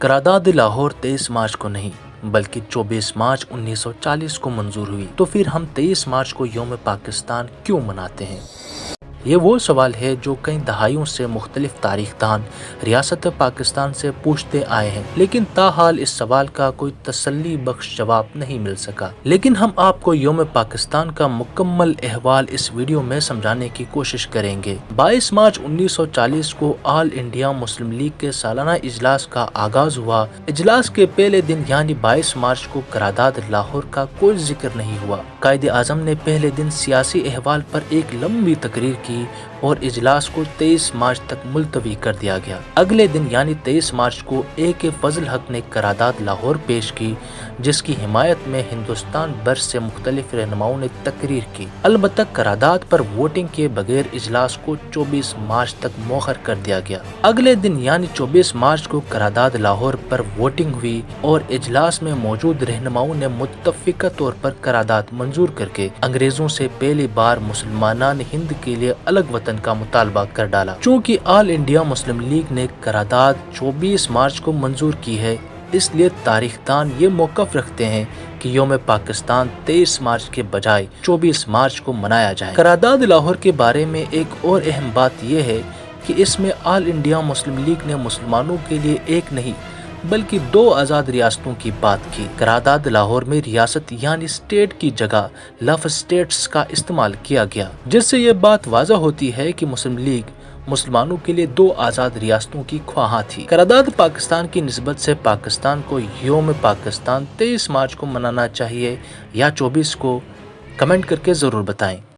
قرارداد لاہور 23 مارچ کو نہیں بلکہ 24 مارچ 1940 کو منظور ہوئی، تو پھر ہم 23 مارچ کو یوم پاکستان کیوں مناتے ہیں؟ یہ وہ سوال ہے جو کئی دہائیوں سے مختلف تاریخ دان ریاست پاکستان سے پوچھتے آئے ہیں، لیکن تاحال اس سوال کا کوئی تسلی بخش جواب نہیں مل سکا۔ لیکن ہم آپ کو یوم پاکستان کا مکمل احوال اس ویڈیو میں سمجھانے کی کوشش کریں گے۔ 22 مارچ 1940 کو آل انڈیا مسلم لیگ کے سالانہ اجلاس کا آغاز ہوا۔ اجلاس کے پہلے دن یعنی 22 مارچ کو قرارداد لاہور کا کوئی ذکر نہیں ہوا۔ قائد اعظم نے پہلے دن سیاسی احوال پر ایک لمبی تقریر کی اور اجلاس کو 23 مارچ تک ملتوی کر دیا گیا۔ اگلے دن یعنی 23 مارچ کو AK فضل حق نے قرارداد لاہور پیش کی، جس کی حمایت میں ہندوستان بھر سے مختلف رہنماؤں نے تقریر کی۔ البتہ قرارداد پر ووٹنگ کے بغیر اجلاس کو 24 مارچ تک مؤخر کر دیا گیا۔ اگلے دن یعنی 24 مارچ کو قرارداد لاہور پر ووٹنگ ہوئی اور اجلاس میں موجود رہنماؤں نے متفقہ طور پر قرارداد منظور کر کے انگریزوں سے پہلی بار مسلمانان ہند کے لیے الگ وطن کا مطالبہ کر ڈالا۔ چونکہ آل انڈیا مسلم لیگ نے قرارداد 24 مارچ کو منظور کی ہے، اس لیے تاریخ دان یہ موقف رکھتے ہیں کہ یوم پاکستان 23 مارچ کے بجائے 24 مارچ کو منایا جائے۔ قرارداد لاہور کے بارے میں ایک اور اہم بات یہ ہے کہ اس میں آل انڈیا مسلم لیگ نے مسلمانوں کے لیے ایک نہیں بلکہ 2 آزاد ریاستوں کی بات کی۔ قرارداد لاہور میں ریاست یعنی اسٹیٹ کی جگہ لفظ اسٹیٹس کا استعمال کیا گیا، جس سے یہ بات واضح ہوتی ہے کہ مسلم لیگ مسلمانوں کے لیے 2 آزاد ریاستوں کی خواہاں تھی۔ قرارداد پاکستان کی نسبت سے پاکستان کو یوم پاکستان 23 مارچ کو منانا چاہیے یا 24 کو؟ کمنٹ کر کے ضرور بتائیں۔